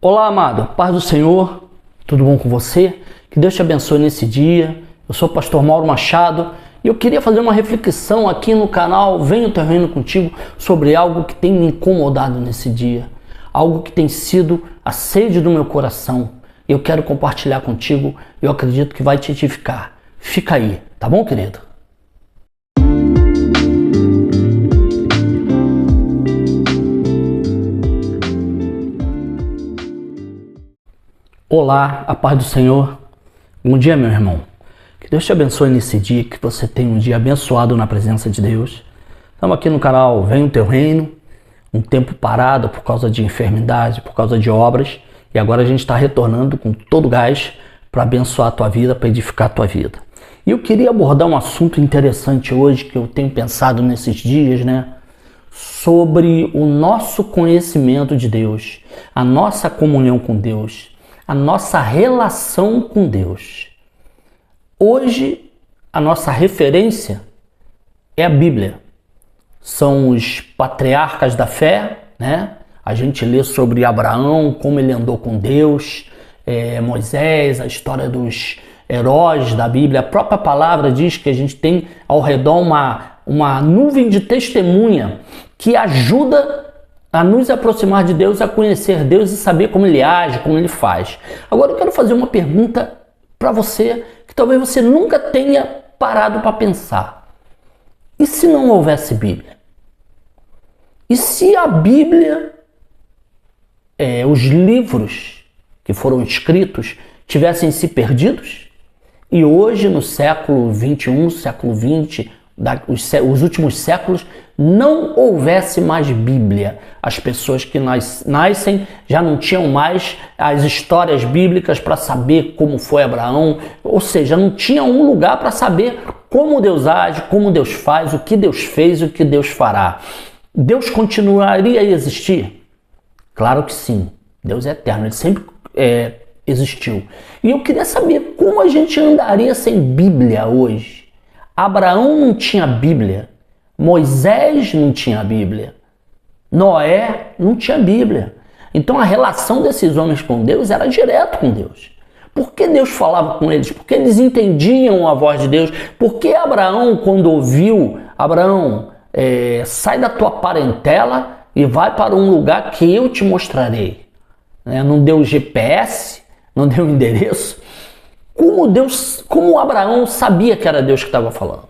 Olá, amado, paz do Senhor, tudo bom com você? Que Deus te abençoe nesse dia. Eu sou o pastor Mauro Machado e eu queria fazer uma reflexão aqui no canal Venha o Teu Reino Contigo sobre algo que tem me incomodado nesse dia, algo que tem sido a sede do meu coração. Eu quero compartilhar contigo, eu acredito que vai te edificar. Fica aí, tá bom, querido? Olá, a paz do Senhor. Bom dia, meu irmão. Que Deus te abençoe nesse dia, que você tenha um dia abençoado na presença de Deus. Estamos aqui no canal Venha o Teu Reino, um tempo parado por causa de enfermidade, por causa de obras, e agora a gente está retornando com todo o gás para abençoar a tua vida, para edificar a tua vida. E eu queria abordar um assunto interessante hoje, que eu tenho pensado nesses dias, sobre o nosso conhecimento de Deus, a nossa comunhão com Deus, a nossa relação com Deus. Hoje, a nossa referência é a Bíblia. São os patriarcas da fé, A gente lê sobre Abraão, como ele andou com Deus, Moisés, a história dos heróis da Bíblia. A própria palavra diz que a gente tem ao redor uma nuvem de testemunha que ajuda a nos aproximar de Deus, a conhecer Deus e saber como Ele age, como Ele faz. Agora eu quero fazer uma pergunta para você que talvez você nunca tenha parado para pensar. E se não houvesse Bíblia? E se a Bíblia, os livros que foram escritos, tivessem se perdidos? E hoje, no século XXI, século XX, os últimos séculos, não houvesse mais Bíblia. As pessoas que nascem já não tinham mais as histórias bíblicas para saber como foi Abraão, ou seja, não tinha um lugar para saber como Deus age, como Deus faz, o que Deus fez, o que Deus fará. Deus continuaria a existir? Claro que sim. Deus é eterno, ele sempre existiu. E eu queria saber como a gente andaria sem Bíblia hoje. Abraão não tinha Bíblia, Moisés não tinha Bíblia, Noé não tinha Bíblia. Então a relação desses homens com Deus era direto com Deus. Por que Deus falava com eles? Porque eles entendiam a voz de Deus. Porque Abraão, quando ouviu, Abraão, sai da tua parentela e vai para um lugar que eu te mostrarei. Não deu GPS, não deu endereço. Como Abraão sabia que era Deus que estava falando?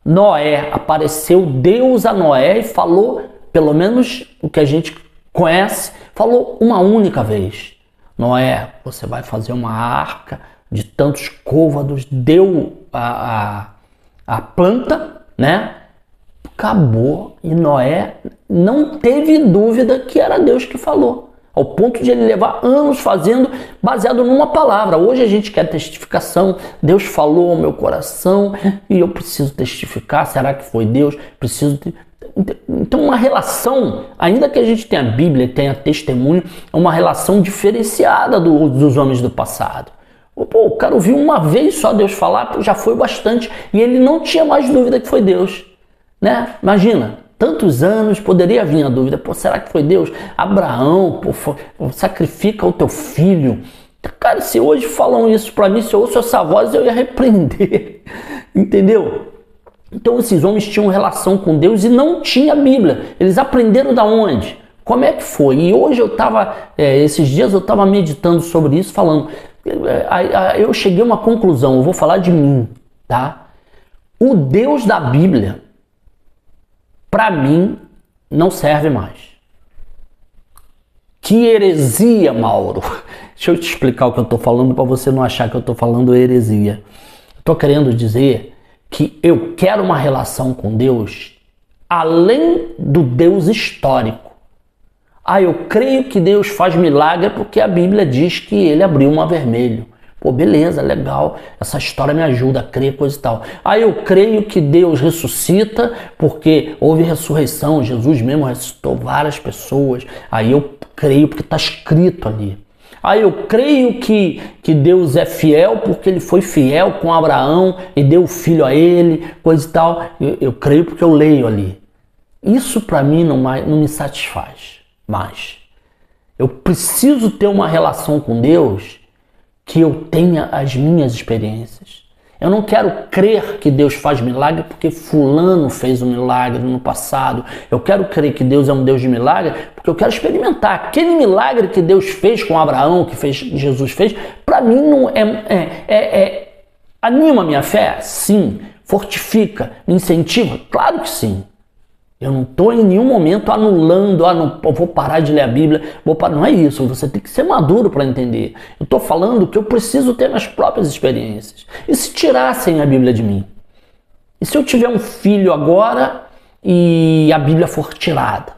Noé, apareceu Deus a Noé e falou, pelo menos o que a gente conhece, falou uma única vez. Noé, você vai fazer uma arca de tantos côvados, deu a planta, Acabou. E Noé não teve dúvida que era Deus que falou. Ao ponto de ele levar anos fazendo, baseado numa palavra. Hoje a gente quer testificação. Deus falou ao meu coração e eu preciso testificar. Será que foi Deus? Então uma relação, ainda que a gente tenha a Bíblia, tenha testemunho, é uma relação diferenciada dos homens do passado. O cara ouviu uma vez só Deus falar, já foi bastante. E ele não tinha mais dúvida que foi Deus. Imagina. Tantos anos, poderia vir a dúvida, será que foi Deus? Abraão, sacrifica o teu filho. Cara, se hoje falam isso para mim, se eu ouço essa voz, eu ia repreender. Entendeu? Então esses homens tinham relação com Deus e não tinha Bíblia. Eles aprenderam da onde? Como é que foi? E hoje esses dias eu estava meditando sobre isso, falando, eu cheguei a uma conclusão, eu vou falar de mim, O Deus da Bíblia, para mim, não serve mais. Que heresia, Mauro! Deixa eu te explicar o que eu estou falando para você não achar que eu estou falando heresia. Estou querendo dizer que eu quero uma relação com Deus além do Deus histórico. Eu creio que Deus faz milagre porque a Bíblia diz que ele abriu o mar vermelho. Beleza, legal, essa história me ajuda a crer, coisa e tal. Eu creio que Deus ressuscita porque houve ressurreição, Jesus mesmo ressuscitou várias pessoas. Eu creio porque está escrito ali. Eu creio que Deus é fiel porque ele foi fiel com Abraão e deu o filho a ele, coisa e tal. Eu creio porque eu leio ali. Isso para mim não me satisfaz mais. Eu preciso ter uma relação com Deus que eu tenha as minhas experiências. Eu não quero crer que Deus faz milagre porque fulano fez um milagre no passado. Eu quero crer que Deus é um Deus de milagre porque eu quero experimentar aquele milagre que Deus fez com Abraão, que Jesus fez. Para mim não anima a minha fé? Sim. Fortifica, me incentiva? Claro que sim. Eu não estou em nenhum momento anulando, vou parar de ler a Bíblia, não é isso, você tem que ser maduro para entender. Eu estou falando que eu preciso ter minhas próprias experiências. E se tirassem a Bíblia de mim? E se eu tiver um filho agora e a Bíblia for tirada?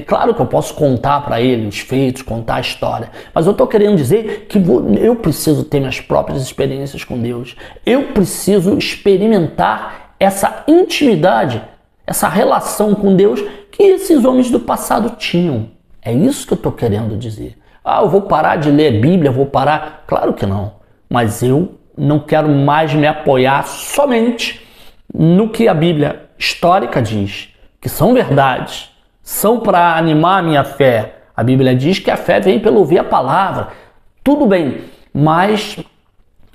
Claro que eu posso contar para ele os feitos, contar a história, mas eu estou querendo dizer que eu preciso ter minhas próprias experiências com Deus. Eu preciso experimentar essa intimidade, essa relação com Deus que esses homens do passado tinham. É isso que eu estou querendo dizer. Eu vou parar de ler a Bíblia, vou parar. Claro que não. Mas eu não quero mais me apoiar somente no que a Bíblia histórica diz, que são verdades, são para animar a minha fé. A Bíblia diz que a fé vem pelo ouvir a palavra. Tudo bem, mas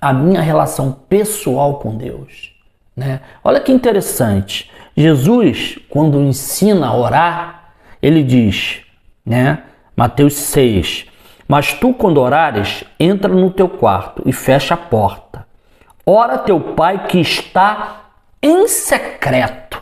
a minha relação pessoal com Deus, né? Olha que interessante. Jesus, quando ensina a orar, ele diz, né? Mateus 6, mas tu, quando orares, entra no teu quarto e fecha a porta. Ora teu pai que está em secreto.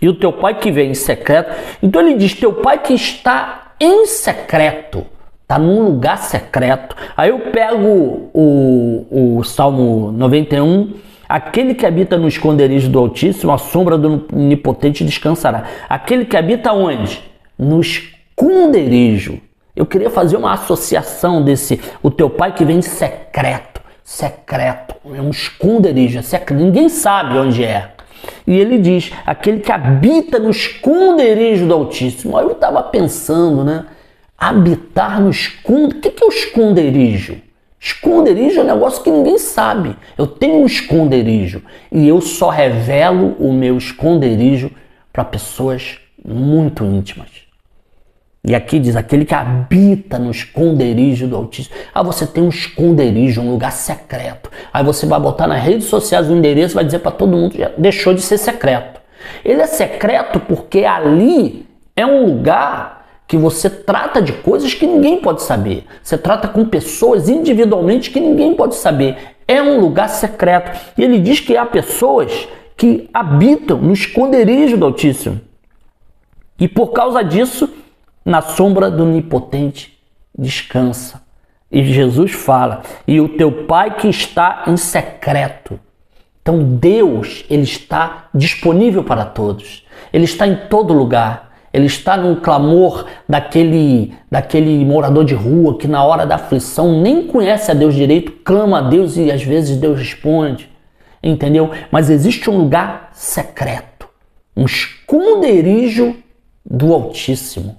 E o teu pai que vê em secreto. Então ele diz, teu pai que está em secreto. Está num lugar secreto. Aí eu pego o Salmo 91. Aquele que habita no esconderijo do Altíssimo, a sombra do Onipotente descansará. Aquele que habita onde? No esconderijo. Eu queria fazer uma associação o teu pai que vem em secreto. Secreto, é um esconderijo, é secreto, ninguém sabe onde é. E ele diz, aquele que habita no esconderijo do Altíssimo. Aí eu estava pensando, né? Habitar no esconderijo. O que é o esconderijo? Esconderijo é um negócio que ninguém sabe. Eu tenho um esconderijo e eu só revelo o meu esconderijo para pessoas muito íntimas. E aqui diz, aquele que habita no esconderijo do Altíssimo. Você tem um esconderijo, um lugar secreto. Aí você vai botar nas redes sociais o endereço e vai dizer para todo mundo que já deixou de ser secreto. Ele é secreto porque ali é um lugar que você trata de coisas que ninguém pode saber. Você trata com pessoas individualmente que ninguém pode saber. É um lugar secreto. E ele diz que há pessoas que habitam no esconderijo do Altíssimo. E por causa disso, na sombra do Onipotente descansa. E Jesus fala, e o teu pai que está em secreto. Então Deus, ele está disponível para todos. Ele está em todo lugar. Ele está no clamor daquele morador de rua que na hora da aflição nem conhece a Deus direito, clama a Deus e às vezes Deus responde. Entendeu? Mas existe um lugar secreto, um esconderijo do Altíssimo,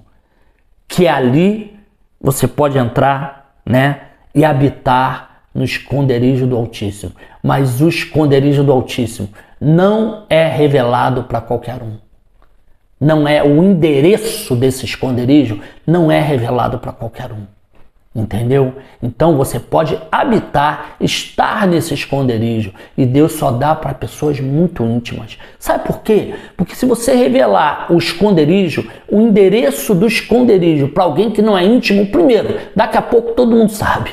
que ali você pode entrar, né, e habitar no esconderijo do Altíssimo. Mas o esconderijo do Altíssimo não é revelado para qualquer um. Não é o endereço desse esconderijo, não é revelado para qualquer um. Entendeu? Então você pode habitar, estar nesse esconderijo e Deus só dá para pessoas muito íntimas. Sabe por quê? Porque se você revelar o esconderijo, o endereço do esconderijo para alguém que não é íntimo, primeiro, daqui a pouco todo mundo sabe.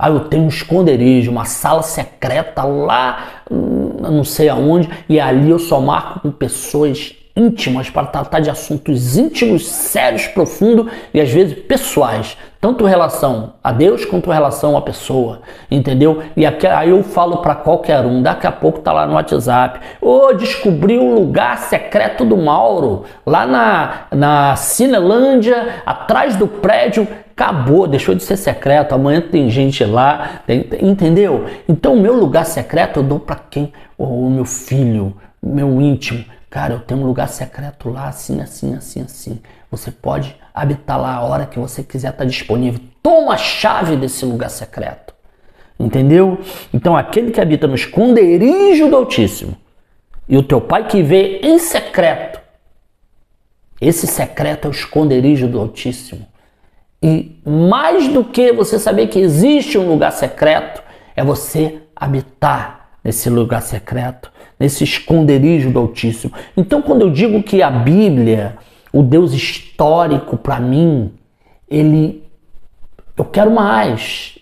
Eu tenho um esconderijo, uma sala secreta lá, não sei aonde, e ali eu só marco com pessoas íntimas para tratar de assuntos íntimos, sérios, profundos e às vezes pessoais. Tanto em relação a Deus quanto em relação à pessoa, entendeu? E aí eu falo para qualquer um, daqui a pouco tá lá no WhatsApp. Descobri o lugar secreto do Mauro, lá na Cinelândia, atrás do prédio. Acabou, deixou de ser secreto, amanhã tem gente lá, entendeu? Então o meu lugar secreto eu dou para quem? O meu filho, meu íntimo. Cara, eu tenho um lugar secreto lá, assim, assim, assim, assim. Você pode habitar lá a hora que você quiser, tá disponível. Toma a chave desse lugar secreto. Entendeu? Então, aquele que habita no esconderijo do Altíssimo e o teu pai que vê em secreto, Esse secreto é o esconderijo do Altíssimo. E mais do que você saber que existe um lugar secreto, é você habitar nesse lugar secreto, nesse esconderijo do Altíssimo. Então, quando eu digo que a Bíblia, o Deus histórico para mim, eu quero mais,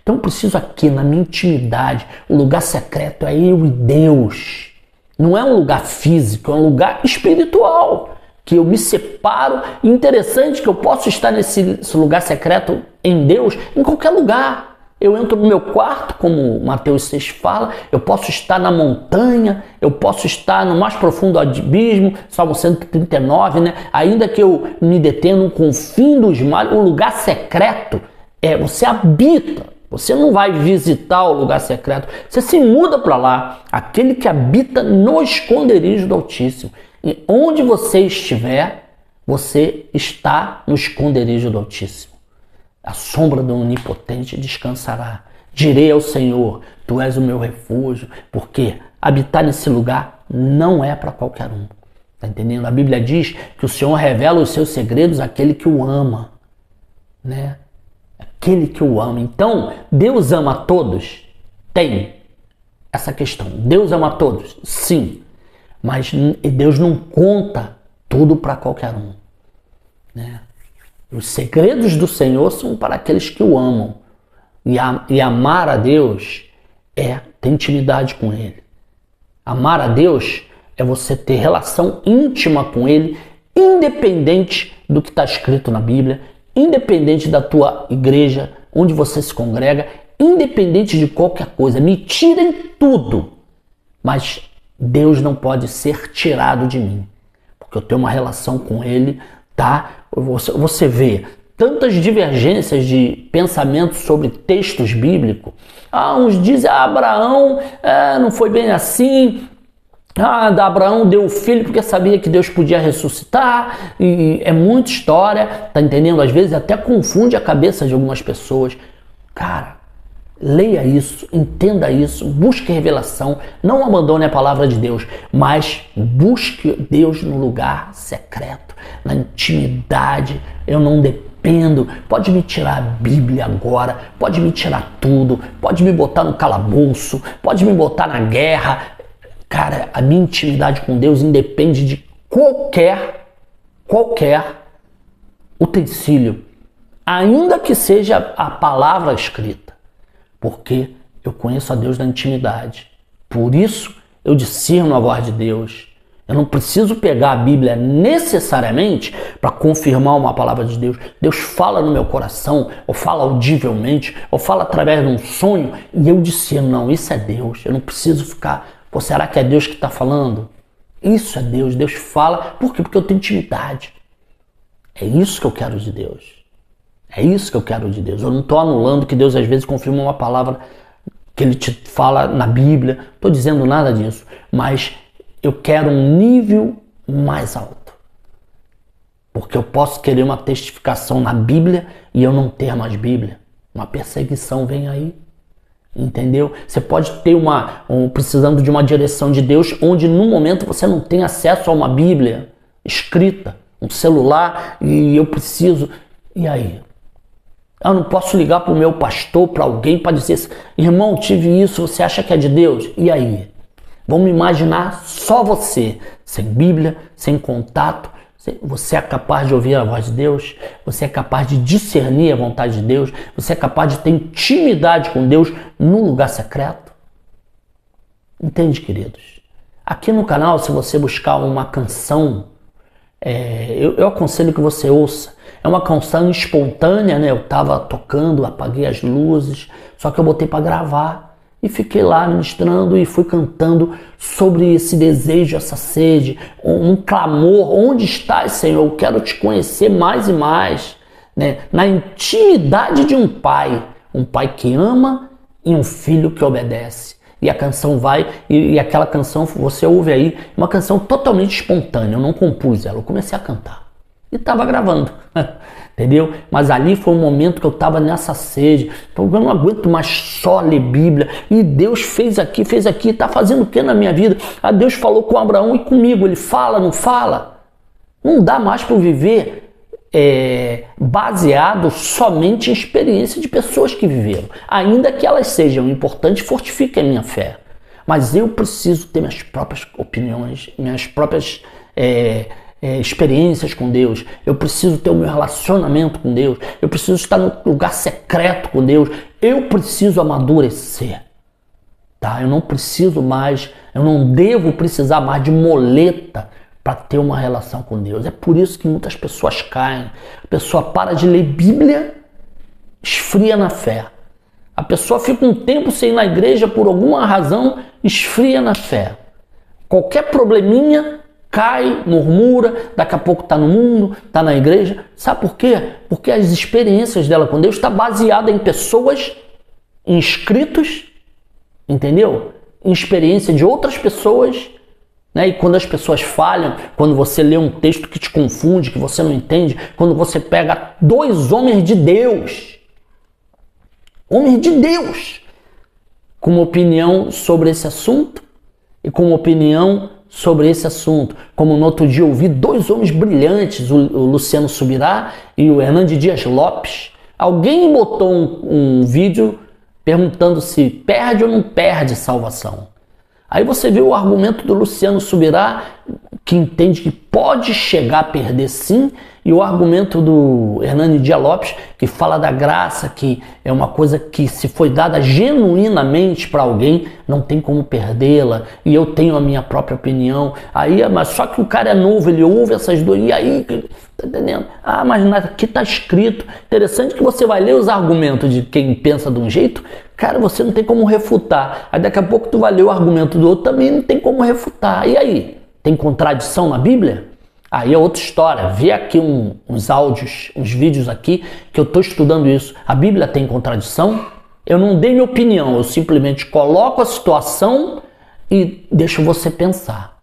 Então eu preciso aqui na minha intimidade, o lugar secreto é eu e Deus. Não é um lugar físico, é um lugar espiritual, que eu me separo. E interessante que eu posso estar nesse lugar secreto em Deus, em qualquer lugar. Eu entro no meu quarto, como Mateus 6 fala, eu posso estar na montanha, eu posso estar no mais profundo abismo, Salmo 139, né? Ainda que eu me detenha no confim dos mares, o lugar secreto você habita. Você não vai visitar o lugar secreto, você se muda para lá. Aquele que habita no esconderijo do Altíssimo. E onde você estiver, você está no esconderijo do Altíssimo. A sombra do Onipotente descansará. Direi ao Senhor, tu és o meu refúgio, porque habitar nesse lugar não é para qualquer um. Está entendendo? A Bíblia diz que o Senhor revela os seus segredos àquele que o ama, né? Aquele que o ama. Então, Deus ama a todos? Tem essa questão. Deus ama a todos? Sim. Mas Deus não conta tudo para qualquer um, né? Os segredos do Senhor são para aqueles que o amam. E amar a Deus é ter intimidade com Ele. Amar a Deus é você ter relação íntima com Ele, independente do que está escrito na Bíblia, independente da tua igreja, onde você se congrega, independente de qualquer coisa. Me tirem tudo, mas Deus não pode ser tirado de mim, porque eu tenho uma relação com Ele, tá? Você vê tantas divergências de pensamentos sobre textos bíblicos. Uns dizem, Abraão não foi bem assim. Abraão deu o filho porque sabia que Deus podia ressuscitar. E é muita história, tá entendendo? Às vezes até confunde a cabeça de algumas pessoas. Cara, leia isso, entenda isso, busque revelação, não abandone a palavra de Deus, mas busque Deus no lugar secreto, na intimidade. Eu não dependo, pode me tirar a Bíblia agora, pode me tirar tudo, pode me botar no calabouço, pode me botar na guerra. Cara, a minha intimidade com Deus independe de qualquer utensílio, ainda que seja a palavra escrita, porque eu conheço a Deus na intimidade. Por isso eu discerno a voz de Deus. Eu não preciso pegar a Bíblia necessariamente para confirmar uma palavra de Deus. Deus fala no meu coração, ou fala audivelmente, ou fala através de um sonho, e eu discerno, não, isso é Deus. Eu não preciso ficar, será que é Deus que está falando? Isso é Deus, Deus fala. Por quê? Porque eu tenho intimidade. É isso que eu quero de Deus. É isso que eu quero de Deus. Eu não estou anulando que Deus às vezes confirma uma palavra que Ele te fala na Bíblia. Não estou dizendo nada disso. Mas eu quero um nível mais alto. Porque eu posso querer uma testificação na Bíblia e eu não ter mais Bíblia. Uma perseguição vem aí. Entendeu? Você pode ter precisando de uma direção de Deus, onde no momento você não tem acesso a uma Bíblia escrita, um celular, e eu preciso. E aí? Eu não posso ligar para o meu pastor, para alguém, para dizer, irmão, tive isso, você acha que é de Deus? E aí? Vamos imaginar só você, sem Bíblia, sem contato. Você é capaz de ouvir a voz de Deus? Você é capaz de discernir a vontade de Deus? Você é capaz de ter intimidade com Deus num lugar secreto? Entende, queridos? Aqui no canal, se você buscar uma canção, eu aconselho que você ouça. É uma canção espontânea, né? Eu estava tocando, apaguei as luzes, só que eu botei para gravar. E fiquei lá ministrando e fui cantando sobre esse desejo, essa sede, um clamor. Onde estás, Senhor? Eu quero te conhecer mais e mais, né? Na intimidade de um pai que ama e um filho que obedece. E a canção vai, e aquela canção, você ouve aí, uma canção totalmente espontânea. Eu não compus ela, eu comecei a cantar. E estava gravando, entendeu? Mas ali foi um momento que eu estava nessa sede. Então eu não aguento mais só ler Bíblia. E Deus fez aqui, está fazendo o que na minha vida? Deus falou com Abraão e comigo. Ele fala, não fala? Não dá mais para eu viver baseado somente em experiência de pessoas que viveram. Ainda que elas sejam importantes, fortifiquem a minha fé. Mas eu preciso ter minhas próprias opiniões, minhas próprias experiências com Deus. Eu preciso ter o meu relacionamento com Deus. Eu preciso estar no lugar secreto com Deus. Eu preciso amadurecer. Tá? Eu não preciso mais, eu não devo precisar mais de muleta para ter uma relação com Deus. É por isso que muitas pessoas caem. A pessoa para de ler Bíblia, esfria na fé. A pessoa fica um tempo sem ir na igreja por alguma razão, esfria na fé. Qualquer probleminha, cai, murmura, daqui a pouco está no mundo, está na igreja. Sabe por quê? Porque as experiências dela com Deus estão baseadas em pessoas, em escritos, entendeu? Em experiência de outras pessoas. E quando as pessoas falham, quando você lê um texto que te confunde, que você não entende, quando você pega dois homens de Deus, com uma opinião sobre esse assunto e com uma opinião sobre esse assunto, como no outro dia eu ouvi dois homens brilhantes, o Luciano Subirá e o Hernandes Dias Lopes. Alguém botou um vídeo perguntando se perde ou não perde salvação. Aí você vê o argumento do Luciano Subirá, que entende que pode chegar a perder sim, e o argumento do Hernandes Dias Lopes, que fala da graça, que é uma coisa que se foi dada genuinamente para alguém, não tem como perdê-la, e eu tenho a minha própria opinião. Aí, mas só que o cara é novo, ele ouve essas duas, e aí, tá entendendo? Ah, mas aqui tá escrito. Interessante que você vai ler os argumentos de quem pensa de um jeito, cara, você não tem como refutar. Aí daqui a pouco tu vai ler o argumento do outro, também não tem como refutar. E aí? Tem contradição na Bíblia? Aí é outra história. Vê aqui uns áudios, uns vídeos aqui, que eu estou estudando isso. A Bíblia tem contradição? Eu não dei minha opinião, eu simplesmente coloco a situação e deixo você pensar.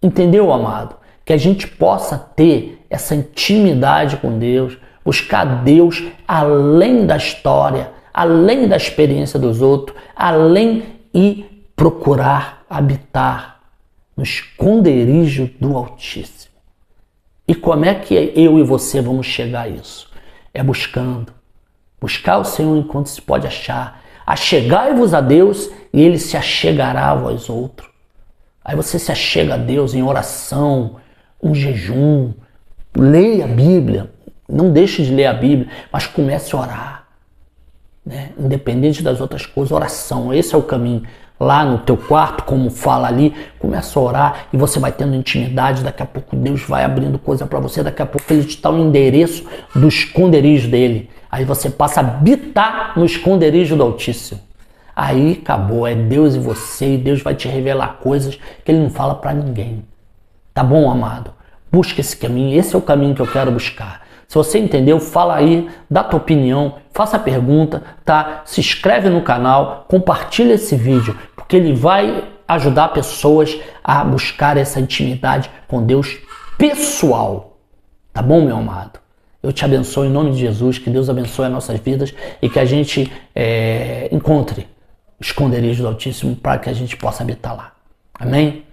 Entendeu, amado? Que a gente possa ter essa intimidade com Deus, buscar Deus além da história, além da experiência dos outros, além e procurar habitar no esconderijo do Altíssimo. E como é que eu e você vamos chegar a isso? É buscar o Senhor enquanto se pode achar. Achegai-vos a Deus e Ele se achegará a vós outros. Aí você se achega a Deus em oração, um jejum, leia a Bíblia, não deixe de ler a Bíblia, mas comece a orar. Independente das outras coisas, oração, esse é o caminho. Lá no teu quarto, como fala ali, começa a orar e você vai tendo intimidade, daqui a pouco Deus vai abrindo coisa para você, daqui a pouco Ele te dá o endereço do esconderijo dele. Aí você passa a habitar no esconderijo do Altíssimo. Aí acabou, é Deus e você, e Deus vai te revelar coisas que Ele não fala para ninguém. Tá bom, amado? Busca esse caminho, esse é o caminho que eu quero buscar. Se você entendeu, fala aí, dá tua opinião, faça a pergunta, tá? Se inscreve no canal, compartilha esse vídeo, porque ele vai ajudar pessoas a buscar essa intimidade com Deus pessoal. Tá bom, meu amado? Eu te abençoo em nome de Jesus, que Deus abençoe as nossas vidas e que a gente encontre o esconderijo do Altíssimo para que a gente possa habitar lá. Amém?